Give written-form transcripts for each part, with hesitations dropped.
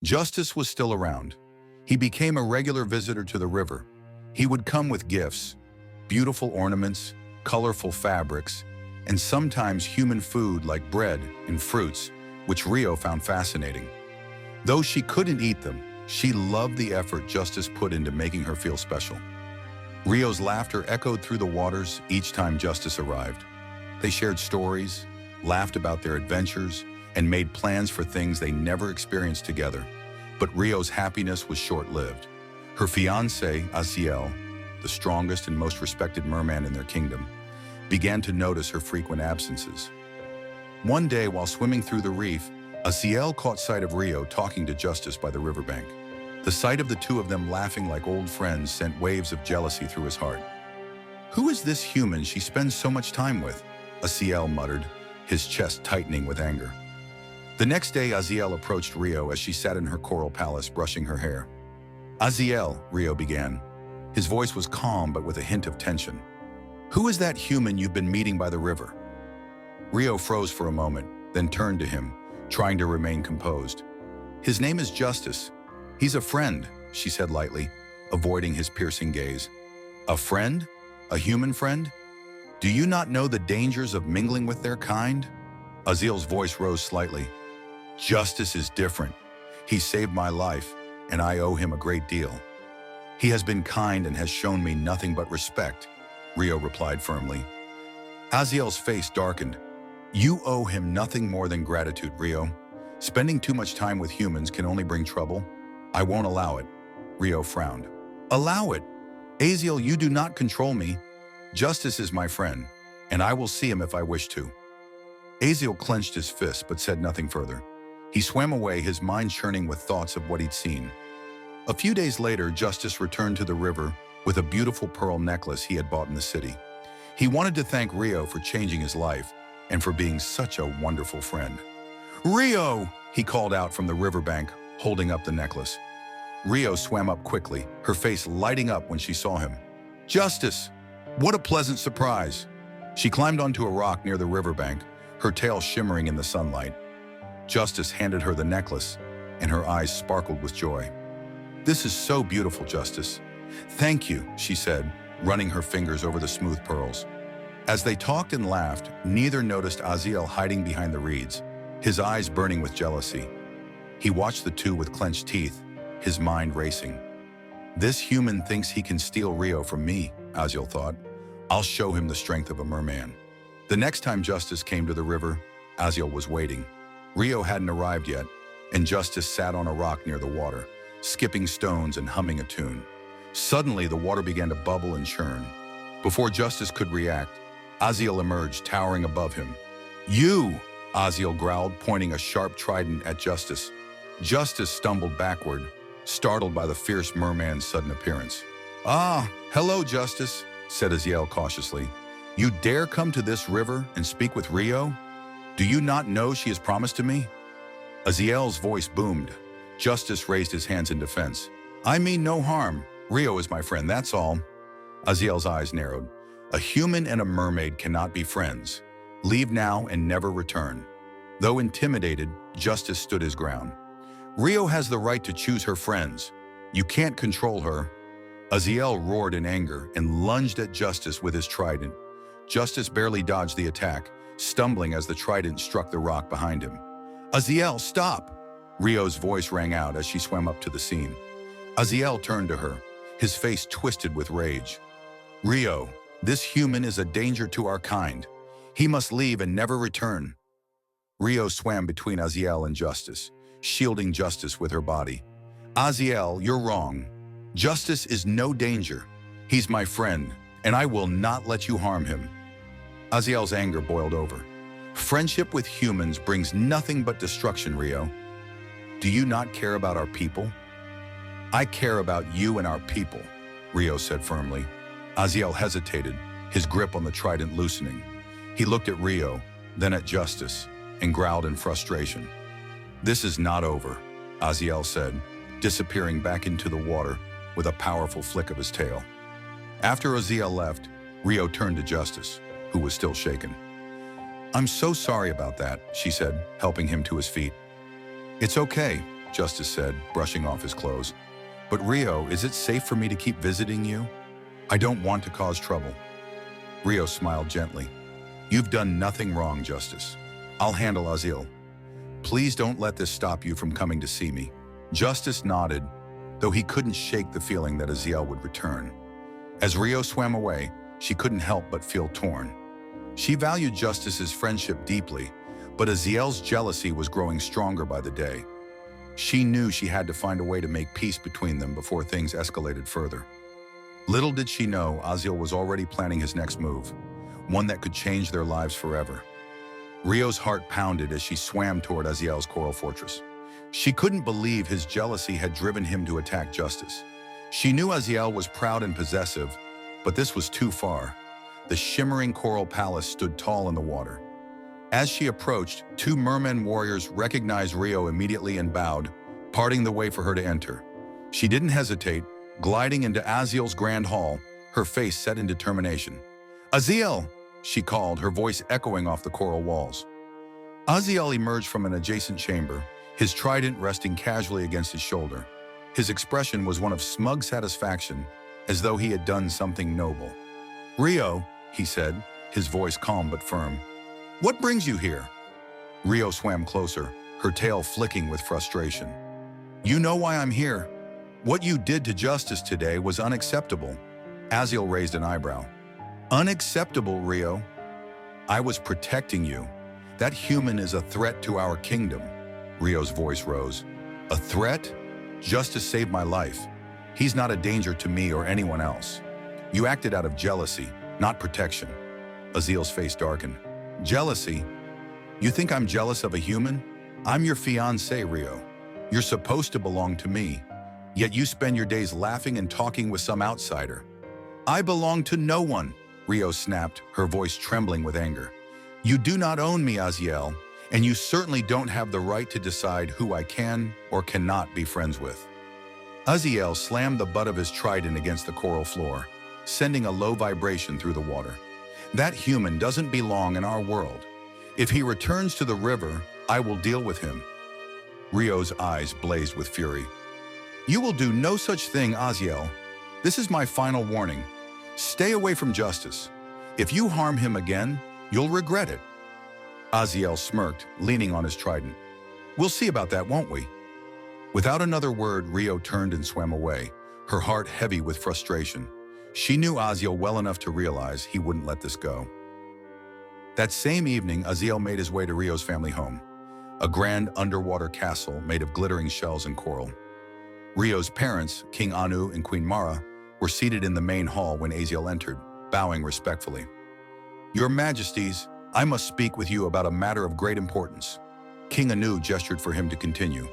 Justice was still around. He became a regular visitor to the river. He would come with gifts, beautiful ornaments, colorful fabrics, and sometimes human food like bread and fruits, which Rio found fascinating. Though she couldn't eat them, she loved the effort Justice put into making her feel special. Rio's laughter echoed through the waters each time Justice arrived. They shared stories, laughed about their adventures, and made plans for things they never experienced together. But Rio's happiness was short-lived. Her fiancé, Aziel, the strongest and most respected merman in their kingdom, began to notice her frequent absences. One day, while swimming through the reef, Aziel caught sight of Rio talking to Justice by the riverbank. The sight of the two of them laughing like old friends sent waves of jealousy through his heart. "Who is this human she spends so much time with?" Aziel muttered, his chest tightening with anger. The next day, Aziel approached Rio as she sat in her coral palace brushing her hair. "Aziel," Rio began. His voice was calm but with a hint of tension. "Who is that human you've been meeting by the river?" Rio froze for a moment, then turned to him, trying to remain composed. "His name is Justice. He's a friend," she said lightly, avoiding his piercing gaze. "A friend? A human friend? Do you not know the dangers of mingling with their kind?" Aziel's voice rose slightly. "Justice is different. He saved my life, and I owe him a great deal. He has been kind and has shown me nothing but respect," Rio replied firmly. Aziel's face darkened. "You owe him nothing more than gratitude, Rio. Spending too much time with humans can only bring trouble. I won't allow it." Rio frowned. "Allow it? Aziel, you do not control me. Justice is my friend, and I will see him if I wish to." Aziel clenched his fist but said nothing further. He swam away, his mind churning with thoughts of what he'd seen. A few days later, Justice returned to the river with a beautiful pearl necklace he had bought in the city. He wanted to thank Rio for changing his life and for being such a wonderful friend. "Rio!" he called out from the riverbank, holding up the necklace. Rio swam up quickly, her face lighting up when she saw him. "Justice! What a pleasant surprise!" She climbed onto a rock near the riverbank, her tail shimmering in the sunlight. Justice handed her the necklace, and her eyes sparkled with joy. "This is so beautiful, Justice." "Thank you," she said, running her fingers over the smooth pearls. As they talked and laughed, neither noticed Aziel hiding behind the reeds, his eyes burning with jealousy. He watched the two with clenched teeth, his mind racing. "This human thinks he can steal Rio from me," Aziel thought. "I'll show him the strength of a merman." The next time Justice came to the river, Aziel was waiting. Rio hadn't arrived yet, and Justice sat on a rock near the water, skipping stones and humming a tune. Suddenly, the water began to bubble and churn. Before Justice could react, Aziel emerged, towering above him. "You!" Aziel growled, pointing a sharp trident at Justice. Justice stumbled backward, startled by the fierce merman's sudden appearance. "Ah, hello, Justice," said Aziel cautiously. "You dare come to this river and speak with Rio? Do you not know she has promised to me?" Aziel's voice boomed. Justice raised his hands in defense. "I mean no harm. Rio is my friend, that's all." Aziel's eyes narrowed. "A human and a mermaid cannot be friends. Leave now and never return." Though intimidated, Justice stood his ground. "Rio has the right to choose her friends. You can't control her." Aziel roared in anger and lunged at Justice with his trident. Justice barely dodged the attack, stumbling as the trident struck the rock behind him. "Aziel, stop!" Rio's voice rang out as she swam up to the scene. Aziel turned to her, his face twisted with rage. "Rio, this human is a danger to our kind. He must leave and never return." Rio swam between Aziel and Justice, shielding Justice with her body. "Aziel, you're wrong. Justice is no danger. He's my friend, and I will not let you harm him." Aziel's anger boiled over. "Friendship with humans brings nothing but destruction, Rio. Do you not care about our people?" "I care about you and our people," Rio said firmly. Aziel hesitated, his grip on the trident loosening. He looked at Rio, then at Justice, and growled in frustration. "This is not over," Aziel said, disappearing back into the water with a powerful flick of his tail. After Aziel left, Rio turned to Justice, who was still shaken. "I'm so sorry about that," she said, helping him to his feet. "It's okay. Justice said, brushing off his clothes. But Rio, is it safe for me to keep visiting you? I don't want to cause trouble. Rio smiled gently. You've done nothing wrong, Justice. I'll handle Aziel. Please don't let this stop you from coming to see me. Justice nodded, though he couldn't shake the feeling that Aziel would return. As Rio swam away, she couldn't help but feel torn. She valued Justice's friendship deeply, but Aziel's jealousy was growing stronger by the day. She knew she had to find a way to make peace between them before things escalated further. Little did she know, Aziel was already planning his next move, one that could change their lives forever. Rio's heart pounded as she swam toward Aziel's coral fortress. She couldn't believe his jealousy had driven him to attack Justice. She knew Aziel was proud and possessive, but this was too far. The shimmering coral palace stood tall in the water. As she approached, two merman warriors recognized Rio immediately and bowed, parting the way for her to enter. She didn't hesitate, gliding into Aziel's grand hall, her face set in determination. "Aziel!" she called, her voice echoing off the coral walls. Aziel emerged from an adjacent chamber, his trident resting casually against his shoulder. His expression was one of smug satisfaction, as though he had done something noble. "Rio," he said, his voice calm but firm. "What brings you here?" Rio swam closer, her tail flicking with frustration. "You know why I'm here. What you did to Justice today was unacceptable." Aziel raised an eyebrow. "Unacceptable, Rio. I was protecting you. That human is a threat to our kingdom." Rio's voice rose. "A threat? Justice saved my life. He's not a danger to me or anyone else. You acted out of jealousy, not protection." Aziel's face darkened. "Jealousy? You think I'm jealous of a human? I'm your fiancé, Rio. You're supposed to belong to me, yet you spend your days laughing and talking with some outsider." "I belong to no one," Rio snapped, her voice trembling with anger. "You do not own me, Aziel, and you certainly don't have the right to decide who I can or cannot be friends with." Aziel slammed the butt of his trident against the coral floor, sending a low vibration through the water. "That human doesn't belong in our world. If he returns to the river, I will deal with him." Rio's eyes blazed with fury. "You will do no such thing, Aziel. This is my final warning. Stay away from Justice. If you harm him again, you'll regret it." Aziel smirked, leaning on his trident. "We'll see about that, won't we?" Without another word, Rio turned and swam away, her heart heavy with frustration. She knew Aziel well enough to realize he wouldn't let this go. That same evening, Aziel made his way to Rio's family home, a grand underwater castle made of glittering shells and coral. Rio's parents, King Anu and Queen Mara, were seated in the main hall when Aziel entered, bowing respectfully. "Your Majesties, I must speak with you about a matter of great importance." King Anu gestured for him to continue.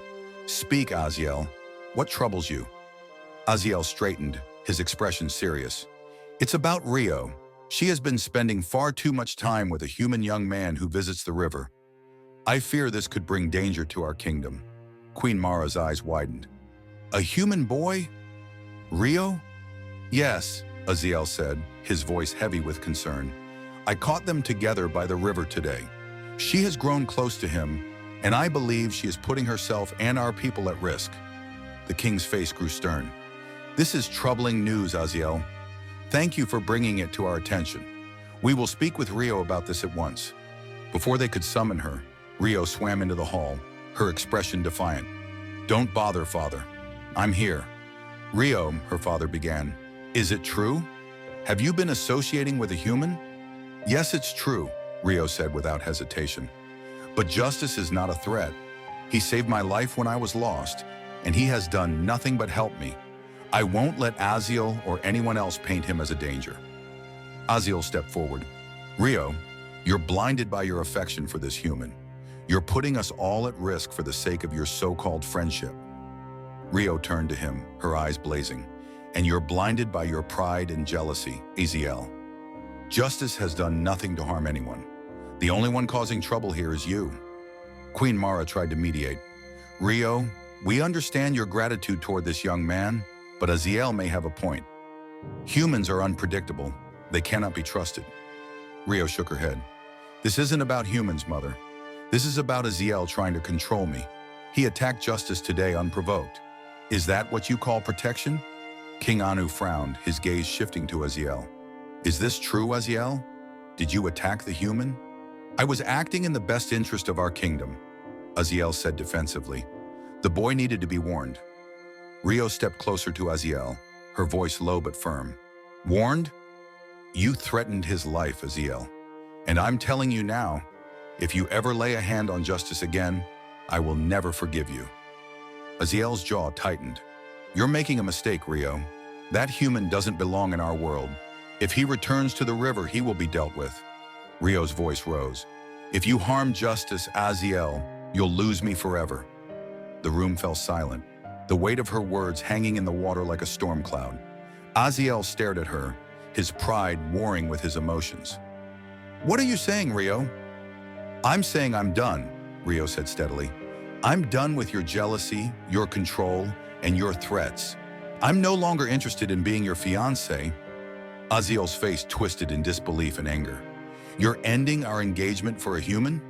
"Speak, Aziel. What troubles you?" Aziel straightened, his expression serious. "It's about Rio. She has been spending far too much time with a human young man who visits the river. I fear this could bring danger to our kingdom." Queen Mara's eyes widened. "A human boy? Rio?" "Yes," Aziel said, his voice heavy with concern. "I caught them together by the river today. She has grown close to him, and I believe she is putting herself and our people at risk." The king's face grew stern. "This is troubling news, Aziel. Thank you for bringing it to our attention. We will speak with Rio about this at once." Before they could summon her, Rio swam into the hall, her expression defiant. "Don't bother, Father. I'm here." "Rio," her father began, "is it true? Have you been associating with a human?" "Yes, it's true," Rio said without hesitation. "But Justice is not a threat. He saved my life when I was lost, and he has done nothing but help me. I won't let Aziel or anyone else paint him as a danger." Aziel stepped forward. "Rio, you're blinded by your affection for this human. You're putting us all at risk for the sake of your so-called friendship." Rio turned to him, her eyes blazing. "And you're blinded by your pride and jealousy, Aziel. Justice has done nothing to harm anyone. The only one causing trouble here is you." Queen Mara tried to mediate. "Rio, we understand your gratitude toward this young man, but Aziel may have a point. Humans are unpredictable. They cannot be trusted." Rio shook her head. "This isn't about humans, Mother. This is about Aziel trying to control me. He attacked Justice today unprovoked. Is that what you call protection? King Anu frowned, his gaze shifting to Aziel. Is this true, Aziel? Did you attack the human? I was acting in the best interest of our kingdom, Aziel said defensively. The boy needed to be warned. Rio stepped closer to Aziel, her voice low but firm. Warned? You threatened his life, Aziel. And I'm telling you now, if you ever lay a hand on Justice again, I will never forgive you. Aziel's jaw tightened. You're making a mistake, Rio. That human doesn't belong in our world. If he returns to the river, he will be dealt with. Rio's voice rose. If you harm Justice, Aziel, you'll lose me forever. The room fell silent, the weight of her words hanging in the water like a storm cloud. Aziel stared at her, his pride warring with his emotions. What are you saying, Rio? I'm saying I'm done, Rio said steadily. I'm done with your jealousy, your control, and your threats. I'm no longer interested in being your fiancé. Aziel's face twisted in disbelief and anger. You're ending our engagement for a human?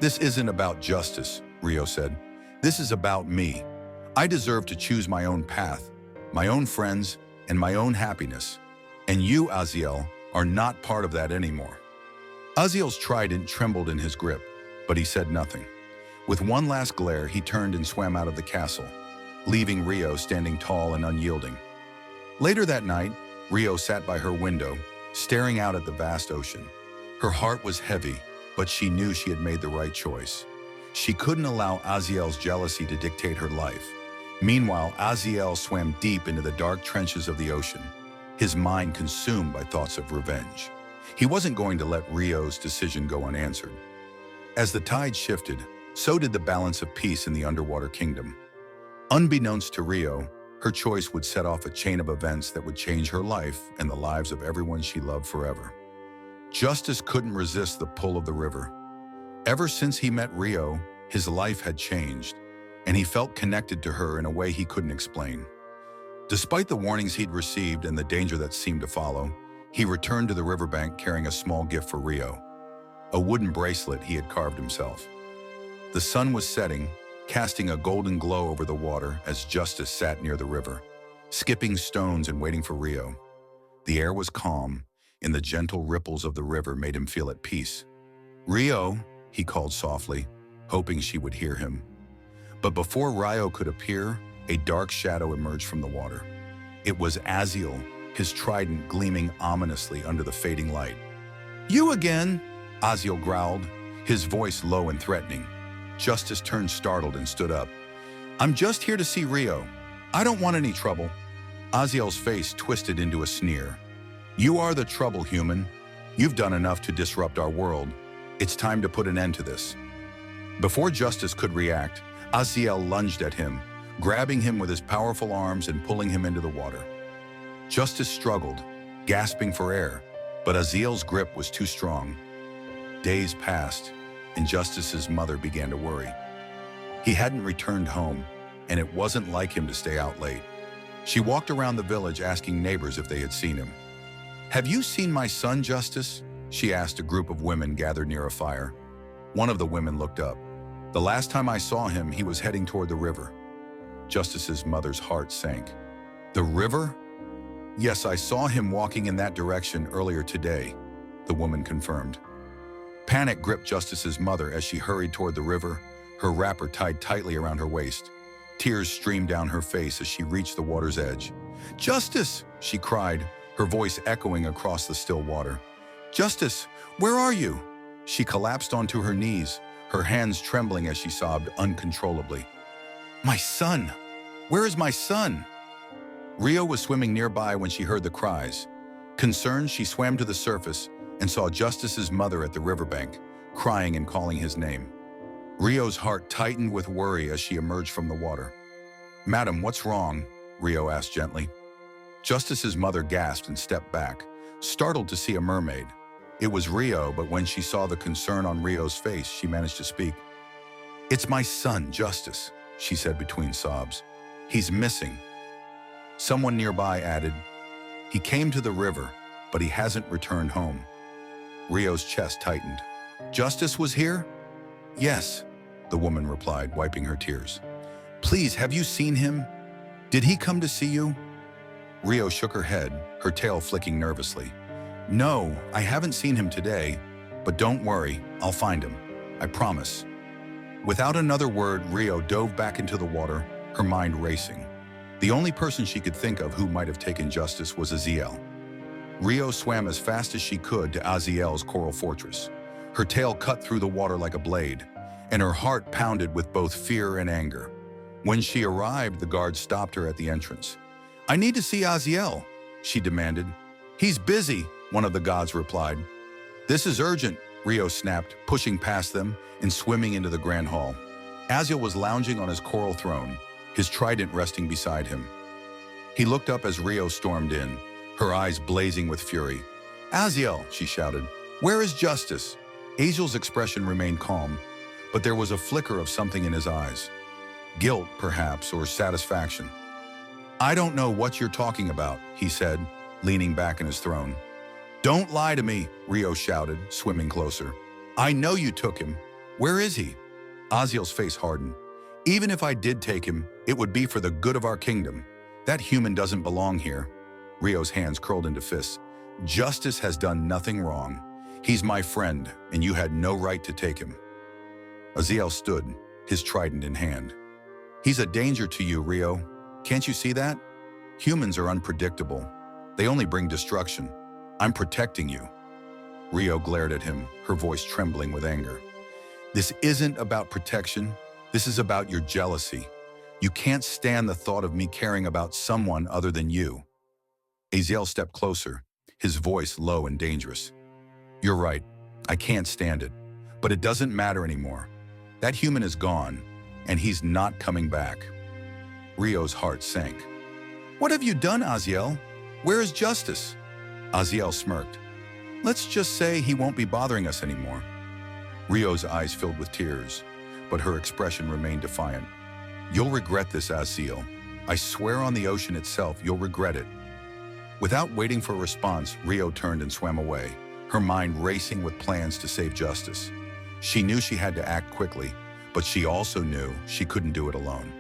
This isn't about Justice, Rio said. This is about me. I deserve to choose my own path, my own friends, and my own happiness. And you, Aziel, are not part of that anymore. Aziel's trident trembled in his grip, but he said nothing. With one last glare, he turned and swam out of the castle, leaving Rio standing tall and unyielding. Later that night, Rio sat by her window, staring out at the vast ocean. Her heart was heavy, but she knew she had made the right choice. She couldn't allow Aziel's jealousy to dictate her life. Meanwhile, Aziel swam deep into the dark trenches of the ocean, his mind consumed by thoughts of revenge. He wasn't going to let Rio's decision go unanswered. As the tide shifted, so did the balance of peace in the underwater kingdom. Unbeknownst to Rio, her choice would set off a chain of events that would change her life and the lives of everyone she loved forever. Justice couldn't resist the pull of the river. Ever since he met Rio, his life had changed, and he felt connected to her in a way he couldn't explain. Despite the warnings he'd received and the danger that seemed to follow, he returned to the riverbank carrying a small gift for Rio, a wooden bracelet he had carved himself. The sun was setting, casting a golden glow over the water as Justice sat near the river, skipping stones and waiting for Rio. The air was calm, and the gentle ripples of the river made him feel at peace. Rio, he called softly, hoping she would hear him. But before Rio could appear, a dark shadow emerged from the water. It was Aziel, his trident gleaming ominously under the fading light. You again, Aziel growled, his voice low and threatening. Justice turned startled and stood up. I'm just here to see Rio. I don't want any trouble. Aziel's face twisted into a sneer. You are the trouble, human. You've done enough to disrupt our world. It's time to put an end to this. Before Justice could react, Aziel lunged at him, grabbing him with his powerful arms and pulling him into the water. Justice struggled, gasping for air, but Aziel's grip was too strong. Days passed, and Justice's mother began to worry. He hadn't returned home, and it wasn't like him to stay out late. She walked around the village asking neighbors if they had seen him. Have you seen my son, Justice? She asked a group of women gathered near a fire. One of the women looked up. The last time I saw him, he was heading toward the river. Justice's mother's heart sank. The river? Yes, I saw him walking in that direction earlier today, the woman confirmed. Panic gripped Justice's mother as she hurried toward the river, her wrapper tied tightly around her waist. Tears streamed down her face as she reached the water's edge. Justice, she cried, her voice echoing across the still water. Justice, where are you? She collapsed onto her knees, her hands trembling as she sobbed uncontrollably. My son! Where is my son? Rio was swimming nearby when she heard the cries. Concerned, she swam to the surface and saw Justice's mother at the riverbank, crying and calling his name. Rio's heart tightened with worry as she emerged from the water. Madam, what's wrong? Rio asked gently. Justice's mother gasped and stepped back, startled to see a mermaid. It was Rio, but when she saw the concern on Rio's face, she managed to speak. It's my son, Justice, she said between sobs. He's missing. Someone nearby added, he came to the river, but he hasn't returned home. Rio's chest tightened. Justice was here? Yes. the woman replied, wiping her tears. Please, have you seen him? Did he come to see you? Rio shook her head, her tail flicking nervously. No, I haven't seen him today, but don't worry, I'll find him. I promise. Without another word, Rio dove back into the water, her mind racing. The only person she could think of who might have taken justice was Aziel. Rio swam as fast as she could to Aziel's coral fortress. Her tail cut through the water like a blade, and her heart pounded with both fear and anger. When she arrived, the guard stopped her at the entrance. I need to see Aziel, she demanded. He's busy, one of the gods replied. This is urgent, Rio snapped, pushing past them and swimming into the grand hall. Aziel was lounging on his coral throne, his trident resting beside him. He looked up as Rio stormed in, her eyes blazing with fury. Aziel, she shouted, where is justice? Aziel's expression remained calm, but there was a flicker of something in his eyes. Guilt, perhaps, or satisfaction. I don't know what you're talking about, he said, leaning back in his throne. Don't lie to me, Rio shouted, swimming closer. I know you took him. Where is he? Aziel's face hardened. Even if I did take him, it would be for the good of our kingdom. That human doesn't belong here. Rio's hands curled into fists. Justice has done nothing wrong. He's my friend, and you had no right to take him. Aziel stood, his trident in hand. He's a danger to you, Rio. Can't you see that? Humans are unpredictable. They only bring destruction. I'm protecting you. Rio glared at him, her voice trembling with anger. This isn't about protection. This is about your jealousy. You can't stand the thought of me caring about someone other than you. Aziel stepped closer, his voice low and dangerous. You're right. I can't stand it. But it doesn't matter anymore. That human is gone, and he's not coming back. Rio's heart sank. What have you done, Aziel? Where is justice? Aziel smirked. Let's just say he won't be bothering us anymore. Rio's eyes filled with tears, but her expression remained defiant. You'll regret this, Aziel. I swear on the ocean itself, you'll regret it. Without waiting for a response, Rio turned and swam away, her mind racing with plans to save justice. She knew she had to act quickly, but she also knew she couldn't do it alone.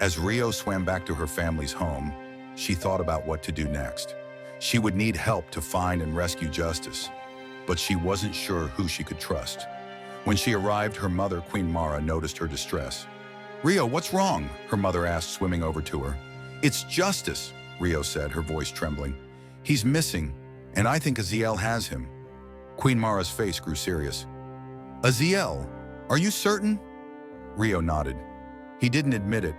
As Rio swam back to her family's home, she thought about what to do next. She would need help to find and rescue justice, but she wasn't sure who she could trust. When she arrived, her mother, Queen Mara, noticed her distress. Rio, what's wrong? Her mother asked, swimming over to her. It's justice, Rio said, her voice trembling. He's missing, and I think Aziel has him. Queen Mara's face grew serious. Aziel, are you certain? Rio nodded. He didn't admit it,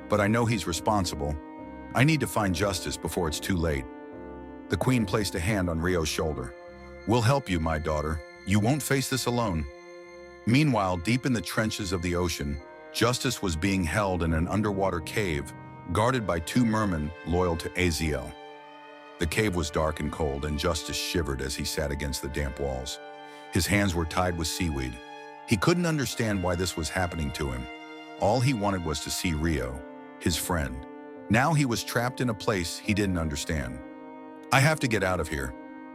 but I know he's responsible. I need to find justice before it's too late. The queen placed a hand on Rio's shoulder. We'll help you, my daughter. You won't face this alone. Meanwhile, deep in the trenches of the ocean, justice was being held in an underwater cave, guarded by two mermen loyal to Aziel. The cave was dark and cold, and Justice shivered as he sat against the damp walls. His hands were tied with seaweed. He couldn't understand why this was happening to him. All he wanted was to see Rio, his friend. Now he was trapped in a place he didn't understand. I have to get out of here,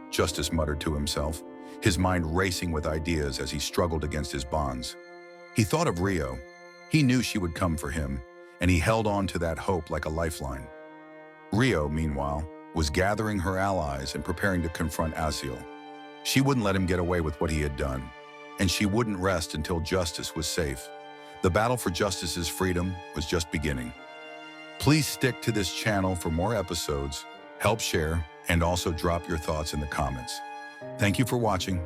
Justice muttered to himself, his mind racing with ideas as he struggled against his bonds. He thought of Rio. He knew she would come for him, and he held on to that hope like a lifeline. Rio, meanwhile, was gathering her allies and preparing to confront Aziel. She wouldn't let him get away with what he had done, and she wouldn't rest until justice was safe. The battle for justice's freedom was just beginning. Please stick to this channel for more episodes, help share, and also drop your thoughts in the comments. Thank you for watching.